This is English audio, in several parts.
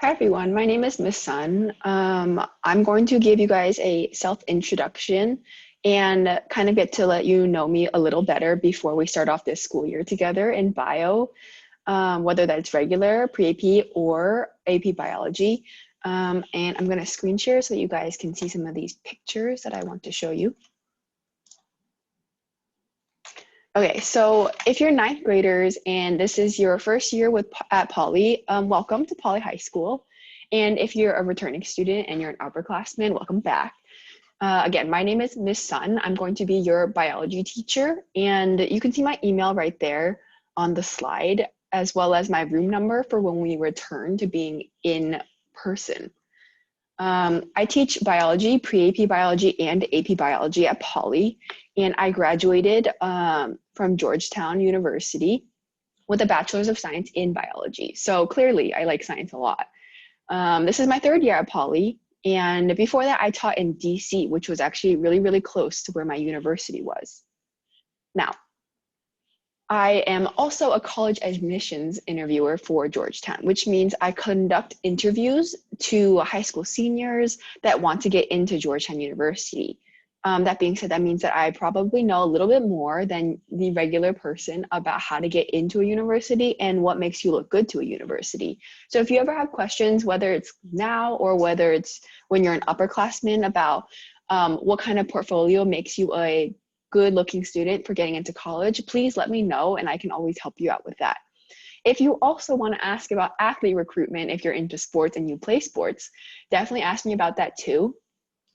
Hi everyone, my name is Miss Sun. I'm going to give you guys a self-introduction and kind of get to let you know me a little better before we start off this school year together in bio, whether that's regular, pre-AP, or AP biology. And I'm going to screen share so that you guys can see some of these pictures that I want to show you. Okay, so if you're ninth graders and this is your first year at Poly, welcome to Poly High School. And if you're a returning student and you're an upperclassman, welcome back. Again, my name is Miss Sun. I'm going to be your biology teacher, and you can see my email right there on the slide, as well as my room number for when we return to being in person. I teach biology, pre-AP biology, and AP biology at Poly, and I graduated from Georgetown University with a Bachelor's of Science in Biology. So clearly, I like science a lot. This is my third year at Poly, and before that, I taught in DC, which was actually really, really close to where my university was. Now, I am also a college admissions interviewer for Georgetown, which means I conduct interviews to high school seniors that want to get into Georgetown University. That being said, that means that I probably know a little bit more than the regular person about how to get into a university and what makes you look good to a university. So if you ever have questions, whether it's now or whether it's when you're an upperclassman about what kind of portfolio makes you a good looking student for getting into college, please let me know and I can always help you out with that. If you also want to ask about athlete recruitment, if you're into sports and you play sports, definitely ask me about that too.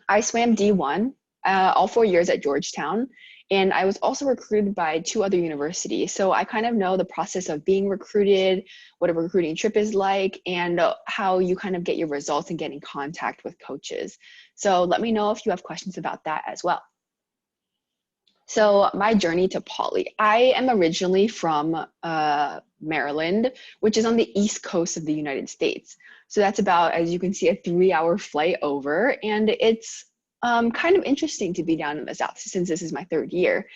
I swam D1 all 4 years at Georgetown, and I was also recruited by 2 other universities. So I kind of know the process of being recruited, what a recruiting trip is like, and how you kind of get your results and get in contact with coaches. So let me know if you have questions about that as well. So my journey to Poly, I am originally from Maryland, which is on the East Coast of the United States. So that's about, as you can see, a 3-hour flight over. And it's kind of interesting to be down in the South since this is my third year.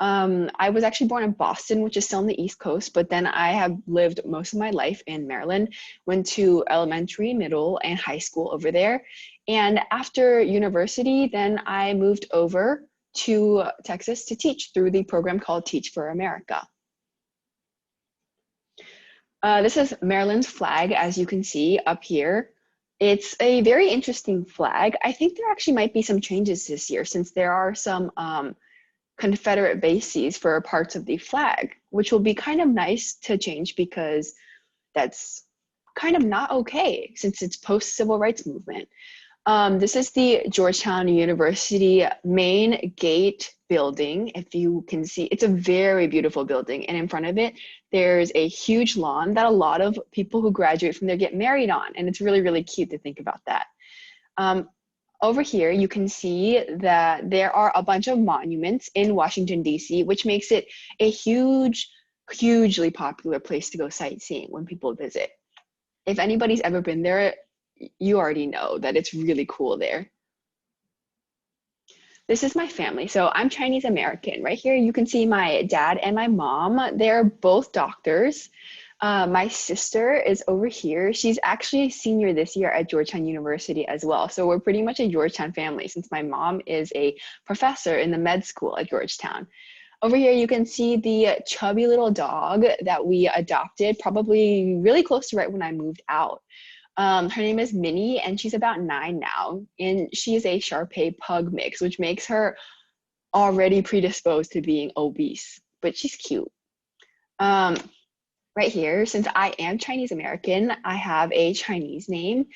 I was actually born in Boston, which is still on the East Coast, but then I have lived most of my life in Maryland, went to elementary, middle, and high school over there. And after university, then I moved over to Texas to teach through the program called Teach for America. This is Maryland's flag, as you can see up here. It's a very interesting flag. I think there actually might be some changes this year since there are some Confederate bases for parts of the flag, which will be kind of nice to change because that's kind of not okay since it's post-civil rights movement. This is the Georgetown University main gate building. If you can see, it's a very beautiful building. And in front of it, there's a huge lawn that a lot of people who graduate from there get married on. And it's really, really cute to think about that. Over here, you can see that there are a bunch of monuments in Washington, D.C., which makes it a hugely popular place to go sightseeing when people visit. If anybody's ever been there, you already know that it's really cool there. This is my family. So I'm Chinese American. Right here, you can see my dad and my mom. They're both doctors. My sister is over here. She's actually a senior this year at Georgetown University as well. So we're pretty much a Georgetown family since my mom is a professor in the med school at Georgetown. Over here, you can see the chubby little dog that we adopted probably really close to right when I moved out. Her name is Minnie, and she's about 9 now, and she is a Shar-Pei pug mix, which makes her already predisposed to being obese, but she's cute. Right here, since I am Chinese American, I have a Chinese name,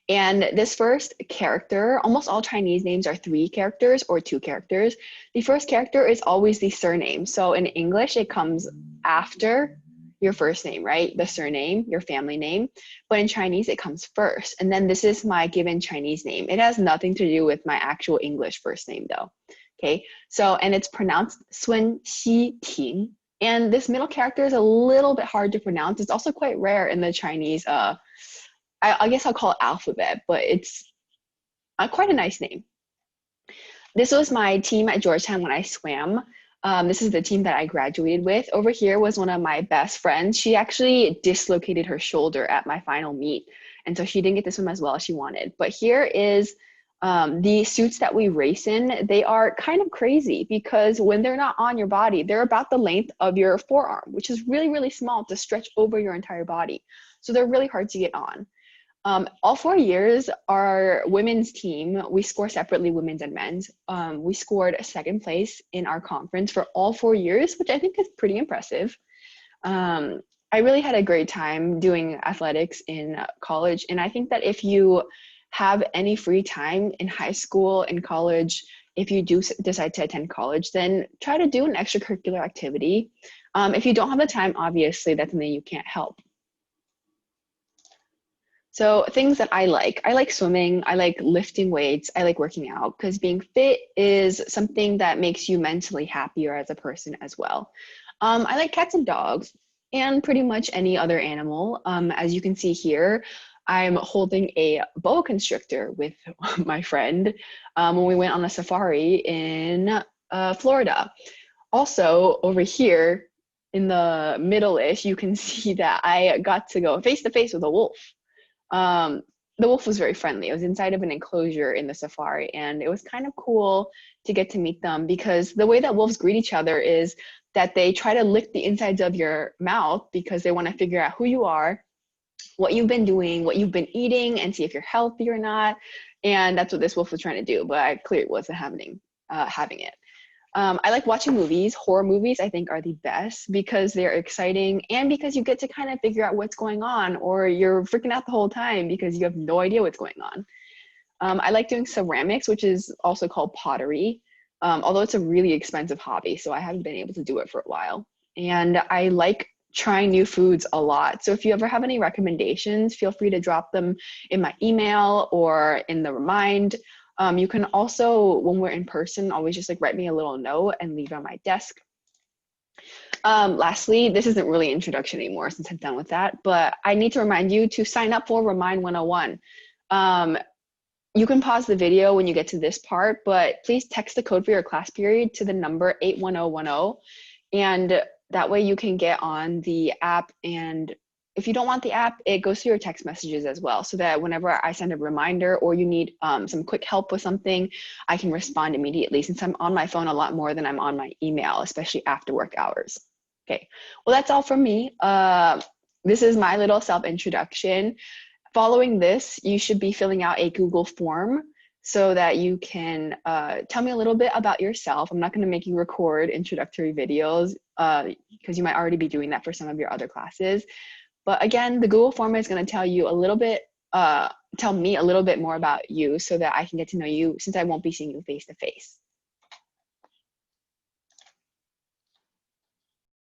and this first character, almost all Chinese names are 3 characters or 2 characters. The first character is always the surname, so in English, it comes after your first name, right? The surname, your family name. But in Chinese, it comes first. And then this is my given Chinese name. It has nothing to do with my actual English first name though. Okay, so, and it's pronounced Sun Xi Ting. And this middle character is a little bit hard to pronounce. It's also quite rare in the Chinese, I guess I'll call it alphabet, but it's quite a nice name. This was my team at Georgetown when I swam. This is the team that I graduated with. Over here was one of my best friends. She actually dislocated her shoulder at my final meet. and so she didn't get to swim as well as she wanted. But here is the suits that we race in. They are kind of crazy because when they're not on your body, they're about the length of your forearm, which is really, really small to stretch over your entire body. So they're really hard to get on. All 4 years, our women's team, we score separately, women's and men's. We scored second place in our conference for all 4 years, which I think is pretty impressive. I really had a great time doing athletics in college. And I think that if you have any free time in high school and college, if you do decide to attend college, then try to do an extracurricular activity. If you don't have the time, obviously, that's something you can't help. So things that I like swimming, I like lifting weights, I like working out, because being fit is something that makes you mentally happier as a person as well. I like cats and dogs and pretty much any other animal. As you can see here, I'm holding a boa constrictor with my friend when we went on a safari in Florida. Also over here in the middle-ish, you can see that I got to go face to face with a wolf. The wolf was very friendly. It was inside of an enclosure in the safari, and it was kind of cool to get to meet them because the way that wolves greet each other is that they try to lick the insides of your mouth because they want to figure out who you are, what you've been doing, what you've been eating, and see if you're healthy or not. And that's what this wolf was trying to do, but I clearly wasn't having it. I like watching movies. Horror movies, I think, are the best because they're exciting and because you get to kind of figure out what's going on, or you're freaking out the whole time because you have no idea what's going on. I like doing ceramics, which is also called pottery, although it's a really expensive hobby, so I haven't been able to do it for a while. And I like trying new foods a lot. So if you ever have any recommendations, feel free to drop them in my email or in the Remind. You can also, when we're in person, always just like write me a little note and leave it on my desk. Lastly, this isn't really introduction anymore since I'm done with that, but I need to remind you to sign up for Remind 101. You can pause the video when you get to this part, but please text the code for your class period to the number 81010. And that way you can get on the app, and if you don't want the app, it goes to your text messages as well, so that whenever I send a reminder or you need some quick help with something, I can respond immediately since I'm on my phone a lot more than I'm on my email, especially after work hours. Okay, well, that's all from me. This is my little self-introduction. Following this, you should be filling out a Google form so that you can tell me a little bit about yourself. I'm not going to make you record introductory videos because you might already be doing that for some of your other classes. But again, the Google form is going to tell you a little bit, tell me a little bit more about you so that I can get to know you since I won't be seeing you face to face.